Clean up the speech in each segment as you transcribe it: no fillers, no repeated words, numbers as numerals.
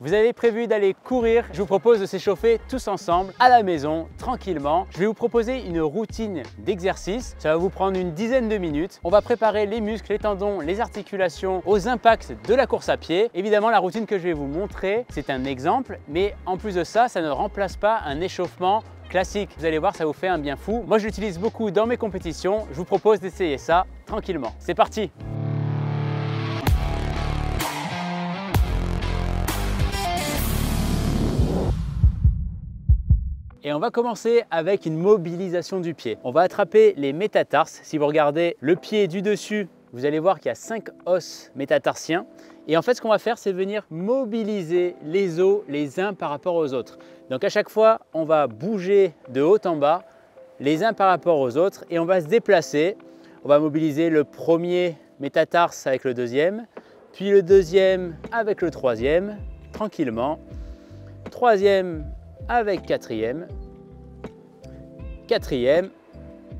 Vous avez prévu d'aller courir, je vous propose de s'échauffer tous ensemble à la maison, tranquillement. Je vais vous proposer une routine d'exercice, ça va vous prendre une dizaine de minutes. On va préparer les muscles, les tendons, les articulations aux impacts de la course à pied. Évidemment, la routine que je vais vous montrer, c'est un exemple, mais en plus de ça, ça ne remplace pas un échauffement classique. Vous allez voir, ça vous fait un bien fou. Moi, je l'utilise beaucoup dans mes compétitions. Je vous propose d'essayer ça tranquillement. C'est parti! Et on va commencer avec une mobilisation du pied. On va attraper les métatarses. Si vous regardez le pied du dessus, vous allez voir qu'il y a 5 os métatarsiens. Et en fait, ce qu'on va faire, c'est venir mobiliser les os les uns par rapport aux autres. Donc à chaque fois, on va bouger de haut en bas, les uns par rapport aux autres, et on va se déplacer. On va mobiliser le premier métatarse avec le deuxième, puis le deuxième avec le troisième, tranquillement. Troisième avec quatrième, quatrième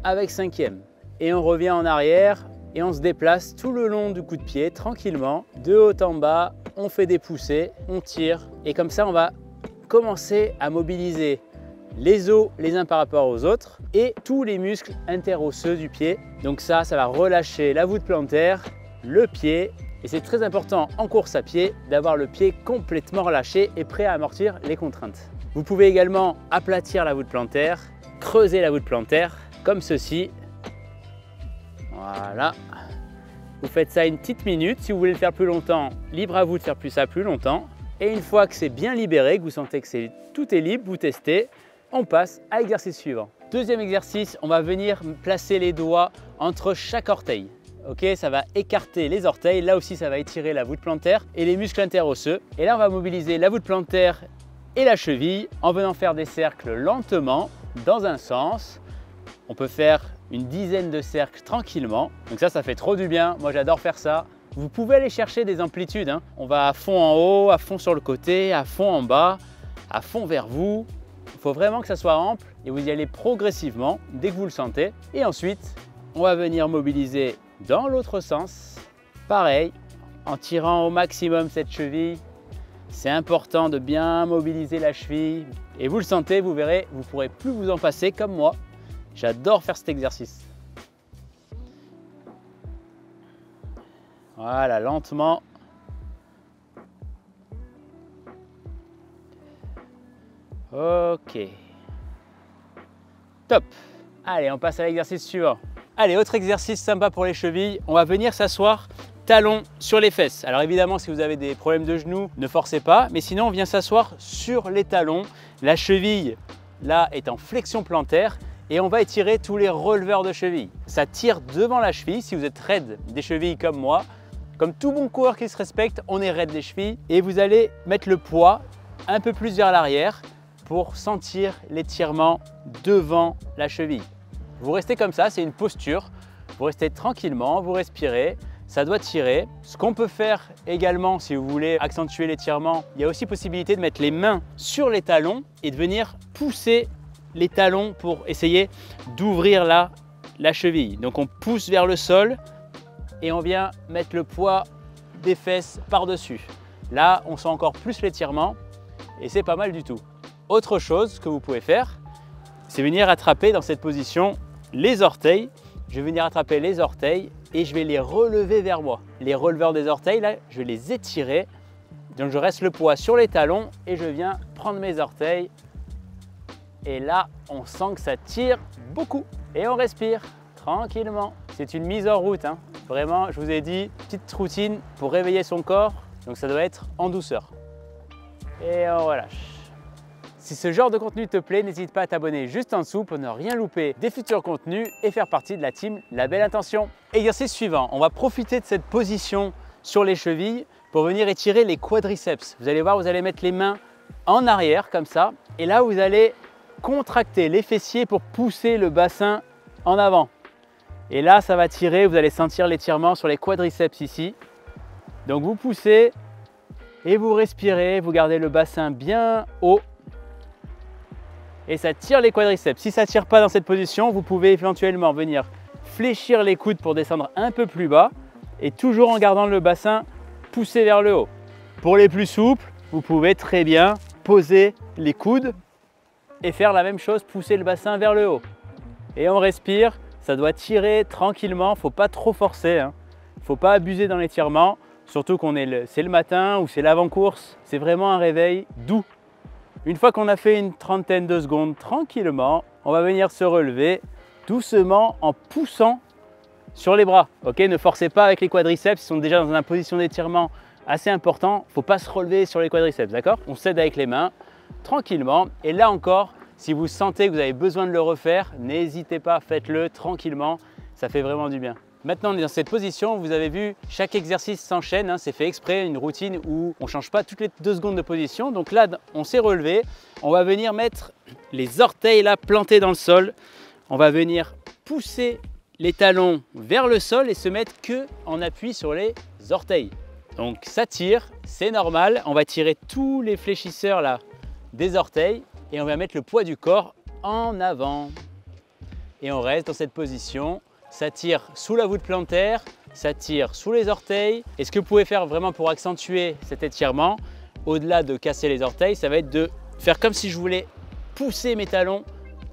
avec cinquième. Et on revient en arrière et on se déplace tout le long du coup de pied tranquillement, de haut en bas, on fait des poussées, on tire et comme ça on va commencer à mobiliser les os les uns par rapport aux autres et tous les muscles interosseux du pied. Donc ça va relâcher la voûte plantaire, le pied. Et c'est très important en course à pied d'avoir le pied complètement relâché et prêt à amortir les contraintes. Vous pouvez également aplatir la voûte plantaire, creuser la voûte plantaire, comme ceci. Voilà. Vous faites ça une petite minute. Si vous voulez le faire plus longtemps, libre à vous de faire ça plus longtemps. Et une fois que c'est bien libéré, que vous sentez que tout est libre, vous testez, on passe à l'exercice suivant. Deuxième exercice, on va venir placer les doigts entre chaque orteil. Ok, ça va écarter les orteils. Là aussi, ça va étirer la voûte plantaire et les muscles interosseux. Et là, on va mobiliser la voûte plantaire et la cheville en venant faire des cercles lentement dans un sens. On peut faire une dizaine de cercles tranquillement. Donc ça fait trop du bien. Moi, j'adore faire ça. Vous pouvez aller chercher des amplitudes. On va à fond en haut, à fond sur le côté, à fond en bas, à fond vers vous. Il faut vraiment que ça soit ample et vous y allez progressivement dès que vous le sentez. Et ensuite, on va venir mobiliser dans l'autre sens. Pareil, en tirant au maximum cette cheville. C'est important de bien mobiliser la cheville et vous le sentez, vous verrez, vous ne pourrez plus vous en passer comme moi. J'adore faire cet exercice. Voilà, lentement. Ok. Top. Allez, on passe à l'exercice suivant. Allez, autre exercice sympa pour les chevilles. On va venir s'asseoir talons sur les fesses. Alors évidemment, si vous avez des problèmes de genoux, ne forcez pas. Mais sinon, on vient s'asseoir sur les talons. La cheville, là, est en flexion plantaire. Et on va étirer tous les releveurs de cheville. Ça tire devant la cheville. Si vous êtes raide des chevilles comme moi, comme tout bon coureur qui se respecte, on est raide des chevilles. Et vous allez mettre le poids un peu plus vers l'arrière pour sentir l'étirement devant la cheville. Vous restez comme ça, c'est une posture. Vous restez tranquillement, vous respirez. Ça doit tirer. Ce qu'on peut faire également, si vous voulez accentuer l'étirement, il y a aussi possibilité de mettre les mains sur les talons et de venir pousser les talons pour essayer d'ouvrir la cheville. Donc on pousse vers le sol et on vient mettre le poids des fesses par-dessus. Là, on sent encore plus l'étirement et c'est pas mal du tout. Autre chose que vous pouvez faire, c'est venir attraper dans cette position les orteils. Je vais venir attraper les orteils et je vais les relever vers moi. Les releveurs des orteils, là, je vais les étirer. Donc je reste le poids sur les talons et je viens prendre mes orteils. Et là, on sent que ça tire beaucoup. Et on respire tranquillement. C'est une mise en route. Vraiment, je vous ai dit, petite routine pour réveiller son corps. Donc ça doit être en douceur. Et on relâche. Si ce genre de contenu te plaît, n'hésite pas à t'abonner juste en dessous pour ne rien louper des futurs contenus et faire partie de la team La Belle Intention. Exercice suivant, on va profiter de cette position sur les chevilles pour venir étirer les quadriceps. Vous allez voir, vous allez mettre les mains en arrière comme ça et là vous allez contracter les fessiers pour pousser le bassin en avant. Et là, ça va tirer, vous allez sentir l'étirement sur les quadriceps ici. Donc vous poussez et vous respirez, vous gardez le bassin bien haut. Et ça tire les quadriceps. Si ça ne tire pas dans cette position, vous pouvez éventuellement venir fléchir les coudes pour descendre un peu plus bas et toujours en gardant le bassin poussé vers le haut. Pour les plus souples, vous pouvez très bien poser les coudes et faire la même chose, pousser le bassin vers le haut. Et on respire, ça doit tirer tranquillement, il ne faut pas trop forcer, hein. Il ne faut pas abuser dans l'étirement, surtout c'est le matin ou c'est l'avant-course. C'est vraiment un réveil doux. Une fois qu'on a fait une trentaine de secondes tranquillement, on va venir se relever doucement en poussant sur les bras. Ok, ne forcez pas avec les quadriceps, ils sont déjà dans une position d'étirement assez important. Il ne faut pas se relever sur les quadriceps, d'accord? On s'aide avec les mains tranquillement. Et là encore, si vous sentez que vous avez besoin de le refaire, n'hésitez pas, faites-le tranquillement. Ça fait vraiment du bien. Maintenant, on est dans cette position, vous avez vu, chaque exercice s'enchaîne, hein, c'est fait exprès, une routine où on ne change pas toutes les 2 secondes de position. Donc là, on s'est relevé, on va venir mettre les orteils là plantés dans le sol. On va venir pousser les talons vers le sol et se mettre que en appui sur les orteils. Donc ça tire, c'est normal, on va tirer tous les fléchisseurs là des orteils et on va mettre le poids du corps en avant. Et on reste dans cette position. Ça tire sous la voûte plantaire, ça tire sous les orteils. Et ce que vous pouvez faire vraiment pour accentuer cet étirement, au-delà de casser les orteils, ça va être de faire comme si je voulais pousser mes talons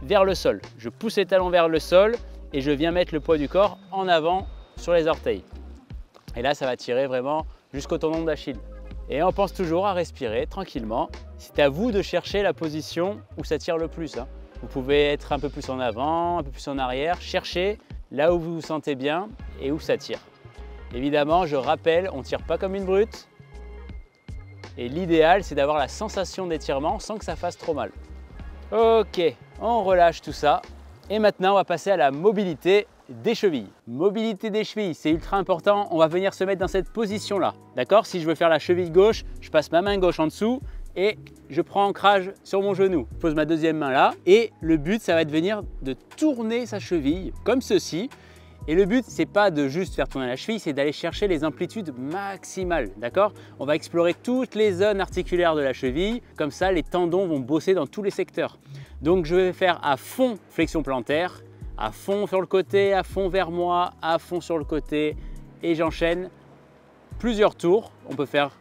vers le sol. Je pousse les talons vers le sol et je viens mettre le poids du corps en avant sur les orteils. Et là, ça va tirer vraiment jusqu'au tendon d'Achille. Et on pense toujours à respirer tranquillement. C'est à vous de chercher la position où ça tire le plus, hein. Vous pouvez être un peu plus en avant, un peu plus en arrière, cherchez là où vous vous sentez bien et où ça tire. Évidemment, je rappelle, on ne tire pas comme une brute. Et l'idéal, c'est d'avoir la sensation d'étirement sans que ça fasse trop mal. Ok, on relâche tout ça. Et maintenant, on va passer à la mobilité des chevilles. Mobilité des chevilles, c'est ultra important. On va venir se mettre dans cette position-là. D'accord? Si je veux faire la cheville gauche, je passe ma main gauche en dessous et je prends ancrage sur mon genou. Je pose ma deuxième main là et le but, ça va être de venir de tourner sa cheville comme ceci. Et le but, c'est pas de juste faire tourner la cheville, c'est d'aller chercher les amplitudes maximales, d'accord? On va explorer toutes les zones articulaires de la cheville, comme ça les tendons vont bosser dans tous les secteurs. Donc je vais faire à fond flexion plantaire, à fond sur le côté, à fond vers moi, à fond sur le côté et j'enchaîne plusieurs tours. On peut faire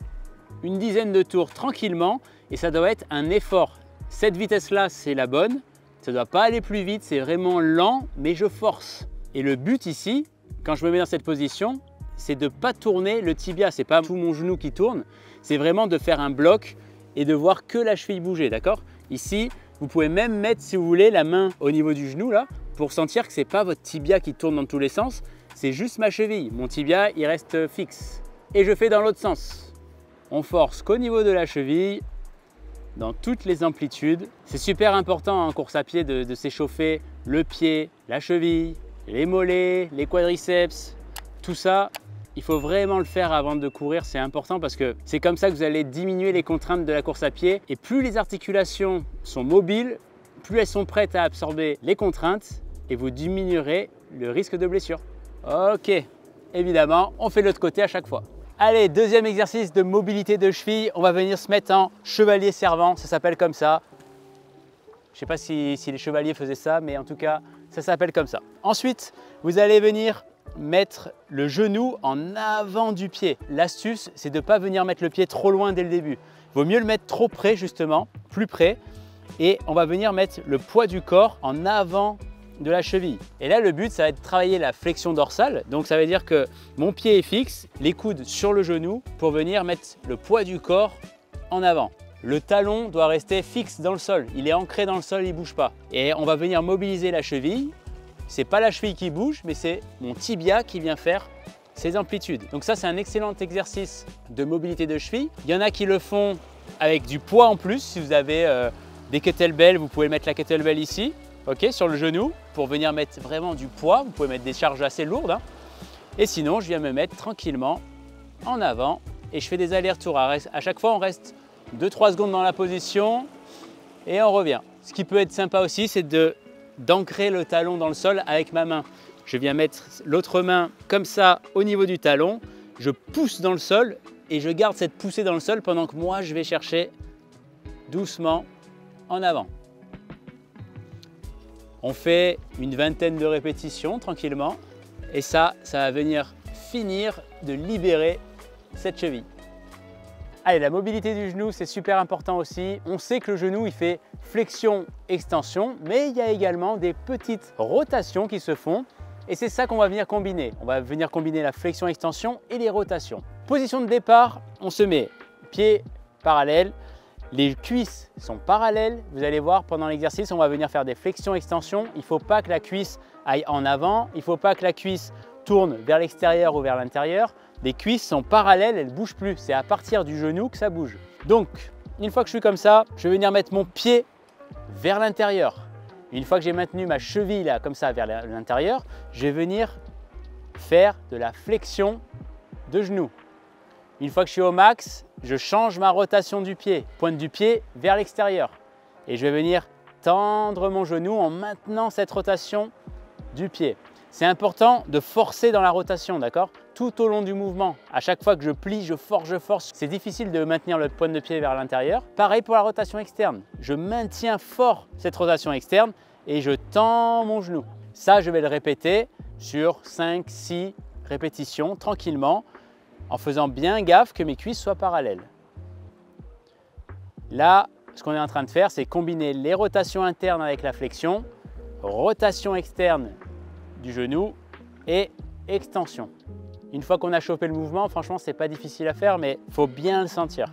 une dizaine de tours tranquillement et ça doit être un effort. Cette vitesse-là, c'est la bonne. Ça ne doit pas aller plus vite, c'est vraiment lent, mais je force. Et le but ici, quand je me mets dans cette position, c'est de ne pas tourner le tibia. Ce n'est pas tout mon genou qui tourne, c'est vraiment de faire un bloc et de voir que la cheville bouger, d'accord? Ici, vous pouvez même mettre, si vous voulez, la main au niveau du genou là, pour sentir que ce n'est pas votre tibia qui tourne dans tous les sens, c'est juste ma cheville. Mon tibia, il reste fixe. Et je fais dans l'autre sens. On force qu'au niveau de la cheville, dans toutes les amplitudes. C'est super important en course à pied de s'échauffer le pied, la cheville, les mollets, les quadriceps, tout ça. Il faut vraiment le faire avant de courir, c'est important parce que c'est comme ça que vous allez diminuer les contraintes de la course à pied. Et plus les articulations sont mobiles, plus elles sont prêtes à absorber les contraintes et vous diminuerez le risque de blessure. Ok, évidemment, on fait de l'autre côté à chaque fois. Allez, deuxième exercice de mobilité de cheville. On va venir se mettre en chevalier servant, ça s'appelle comme ça. Je ne sais pas si les chevaliers faisaient ça, mais en tout cas, ça s'appelle comme ça. Ensuite, vous allez venir mettre le genou en avant du pied. L'astuce, c'est de ne pas venir mettre le pied trop loin dès le début. Il vaut mieux le mettre trop près, justement, plus près. Et on va venir mettre le poids du corps en avant de la cheville. Et là, le but, ça va être de travailler la flexion dorsale. Donc, ça veut dire que mon pied est fixe, les coudes sur le genou pour venir mettre le poids du corps en avant. Le talon doit rester fixe dans le sol. Il est ancré dans le sol, il ne bouge pas. Et on va venir mobiliser la cheville. C'est pas la cheville qui bouge, mais c'est mon tibia qui vient faire ces amplitudes. Donc ça, c'est un excellent exercice de mobilité de cheville. Il y en a qui le font avec du poids en plus. Si vous avez des kettlebells, vous pouvez mettre la kettlebell ici, ok, sur le genou, pour venir mettre vraiment du poids. Vous pouvez mettre des charges assez lourdes, hein. Et sinon, je viens me mettre tranquillement en avant et je fais des allers-retours. À chaque fois, on reste 2-3 secondes dans la position et on revient. Ce qui peut être sympa aussi, c'est d'ancrer le talon dans le sol avec ma main. Je viens mettre l'autre main comme ça au niveau du talon, je pousse dans le sol et je garde cette poussée dans le sol pendant que moi je vais chercher doucement en avant. On fait une vingtaine de répétitions tranquillement et ça va venir finir de libérer cette cheville. Allez, la mobilité du genou, c'est super important aussi. On sait que le genou, il fait flexion-extension, mais il y a également des petites rotations qui se font. Et c'est ça qu'on va venir combiner. On va venir combiner la flexion-extension et les rotations. Position de départ, on se met pieds parallèles. Les cuisses sont parallèles. Vous allez voir, pendant l'exercice, on va venir faire des flexions-extensions. Il ne faut pas que la cuisse aille en avant. Il ne faut pas que la cuisse tourne vers l'extérieur ou vers l'intérieur. Les cuisses sont parallèles, elles ne bougent plus. C'est à partir du genou que ça bouge. Donc, une fois que je suis comme ça, je vais venir mettre mon pied vers l'intérieur. Une fois que j'ai maintenu ma cheville là, comme ça vers l'intérieur, je vais venir faire de la flexion de genou. Une fois que je suis au max, je change ma rotation du pied, pointe du pied vers l'extérieur. Et je vais venir tendre mon genou en maintenant cette rotation du pied. C'est important de forcer dans la rotation, d'accord? Tout au long du mouvement. À chaque fois que je plie, je force. C'est difficile de maintenir le pointe de pied vers l'intérieur. Pareil pour la rotation externe. Je maintiens fort cette rotation externe et je tends mon genou. Ça, je vais le répéter sur 5-6 répétitions tranquillement en faisant bien gaffe que mes cuisses soient parallèles. Là, ce qu'on est en train de faire, c'est combiner les rotations internes avec la flexion, rotation externe du genou et extension. Une fois qu'on a chopé le mouvement, franchement, c'est pas difficile à faire, mais il faut bien le sentir.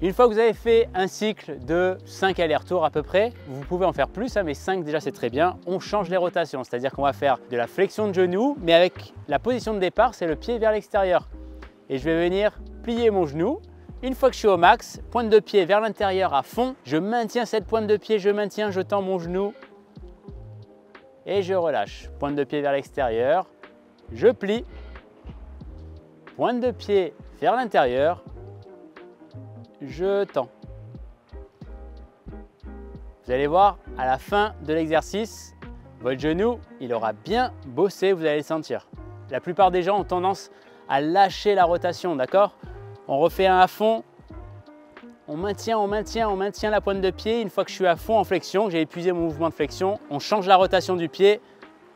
Une fois que vous avez fait un cycle de 5 allers-retours à peu près, vous pouvez en faire plus, mais 5 déjà c'est très bien. On change les rotations, c'est-à-dire qu'on va faire de la flexion de genou, mais avec la position de départ, c'est le pied vers l'extérieur. Et je vais venir plier mon genou. Une fois que je suis au max, pointe de pied vers l'intérieur à fond, je maintiens cette pointe de pied, je tends mon genou et je relâche. Pointe de pied vers l'extérieur, je plie, pointe de pied vers l'intérieur, je tends. Vous allez voir, à la fin de l'exercice, votre genou, il aura bien bossé, vous allez le sentir. La plupart des gens ont tendance à lâcher la rotation, d'accord? On refait un à fond, on maintient la pointe de pied. Une fois que je suis à fond en flexion, j'ai épuisé mon mouvement de flexion, on change la rotation du pied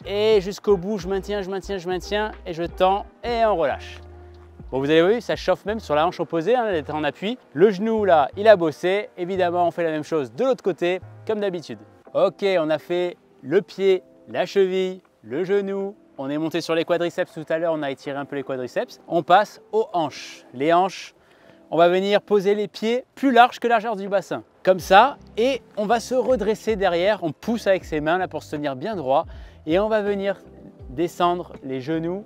et jusqu'au bout, je maintiens et je tends et on relâche. Bon, vous avez vu, ça chauffe même sur la hanche opposée, elle est en appui. Le genou là, il a bossé. Évidemment, on fait la même chose de l'autre côté, comme d'habitude. Ok, on a fait le pied, la cheville, le genou. On est monté sur les quadriceps tout à l'heure, on a étiré un peu les quadriceps. On passe aux hanches. Les hanches, on va venir poser les pieds plus larges que la largeur du bassin. Comme ça, et on va se redresser derrière. On pousse avec ses mains là pour se tenir bien droit. Et on va venir descendre les genoux,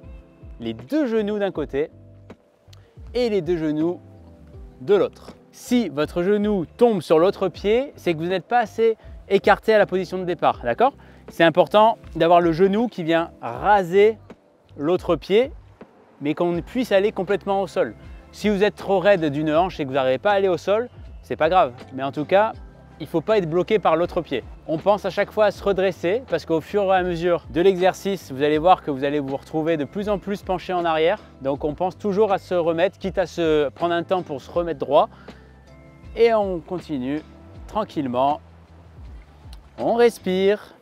les deux genoux d'un côté et les deux genoux de l'autre. Si votre genou tombe sur l'autre pied, c'est que vous n'êtes pas assez écarté à la position de départ, d'accord? C'est important d'avoir le genou qui vient raser l'autre pied, mais qu'on puisse aller complètement au sol. Si vous êtes trop raide d'une hanche et que vous n'arrivez pas à aller au sol, c'est pas grave. Mais en tout cas, il ne faut pas être bloqué par l'autre pied. On pense à chaque fois à se redresser parce qu'au fur et à mesure de l'exercice, vous allez voir que vous allez vous retrouver de plus en plus penché en arrière. Donc on pense toujours à se remettre, quitte à se prendre un temps pour se remettre droit. Et on continue tranquillement. On respire.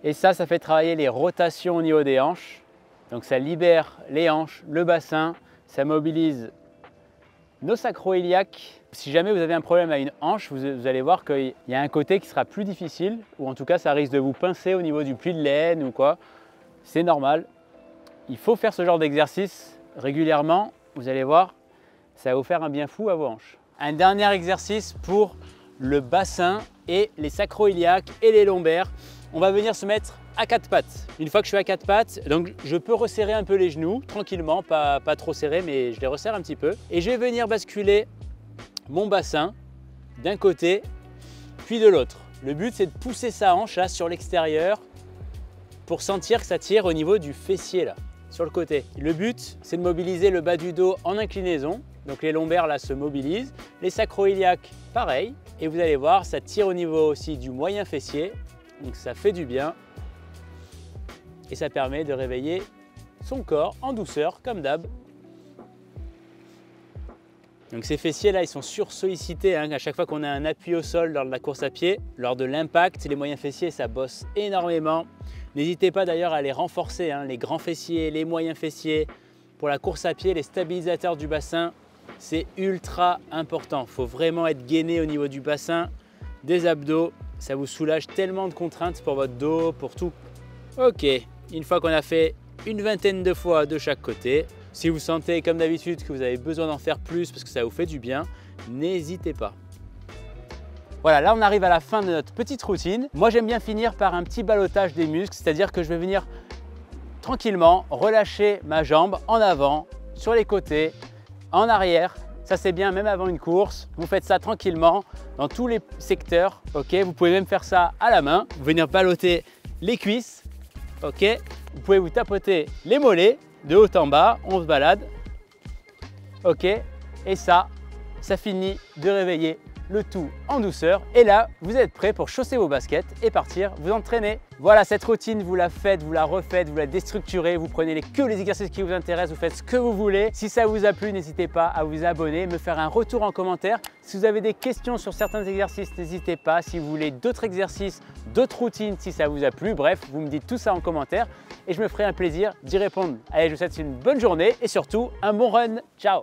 Et ça fait travailler les rotations au niveau des hanches. Donc ça libère les hanches, le bassin, ça mobilise nos sacro-iliaques. Si jamais vous avez un problème à une hanche, vous allez voir qu'il y a un côté qui sera plus difficile, ou en tout cas ça risque de vous pincer au niveau du pli de l'aine ou quoi. C'est normal. Il faut faire ce genre d'exercice régulièrement. Vous allez voir, ça va vous faire un bien fou à vos hanches. Un dernier exercice pour le bassin et les sacro-iliaques et les lombaires. On va venir se mettre à quatre pattes. Une fois que je suis à quatre pattes, donc je peux resserrer un peu les genoux tranquillement, pas trop serré, mais je les resserre un petit peu. Et je vais venir basculer mon bassin d'un côté puis de l'autre. Le but, c'est de pousser sa hanche là sur l'extérieur pour sentir que ça tire au niveau du fessier là, sur le côté. Le but, c'est de mobiliser le bas du dos en inclinaison. Donc les lombaires là se mobilisent, les sacro-iliaques pareil. Et vous allez voir, ça tire au niveau aussi du moyen fessier. Donc ça fait du bien. Et ça permet de réveiller son corps en douceur, comme d'hab. Donc ces fessiers là, ils sont sursollicités à chaque fois qu'on a un appui au sol lors de la course à pied. Lors de l'impact, les moyens fessiers, ça bosse énormément. N'hésitez pas d'ailleurs à les renforcer, les grands fessiers, les moyens fessiers. Pour la course à pied, les stabilisateurs du bassin, c'est ultra important. Il faut vraiment être gainé au niveau du bassin, des abdos. Ça vous soulage tellement de contraintes pour votre dos, pour tout. Ok, une fois qu'on a fait une vingtaine de fois de chaque côté, si vous sentez comme d'habitude que vous avez besoin d'en faire plus parce que ça vous fait du bien, n'hésitez pas. Voilà, là on arrive à la fin de notre petite routine. Moi j'aime bien finir par un petit ballottage des muscles, c'est-à-dire que je vais venir tranquillement relâcher ma jambe en avant, sur les côtés, en arrière. Ça c'est bien même avant une course. Vous faites ça tranquillement dans tous les secteurs. Ok, vous pouvez même faire ça à la main. Vous venir balloter les cuisses. Ok, vous pouvez vous tapoter les mollets de haut en bas. On se balade. Ok, et ça finit de réveiller le tout en douceur. Et là, vous êtes prêt pour chausser vos baskets et partir vous entraîner. Voilà, cette routine, vous la faites, vous la refaites, vous la déstructurez, vous prenez que les exercices qui vous intéressent, vous faites ce que vous voulez. Si ça vous a plu, n'hésitez pas à vous abonner, me faire un retour en commentaire. Si vous avez des questions sur certains exercices, n'hésitez pas. Si vous voulez d'autres exercices, d'autres routines, si ça vous a plu, bref, vous me dites tout ça en commentaire et je me ferai un plaisir d'y répondre. Allez, je vous souhaite une bonne journée et surtout un bon run. Ciao!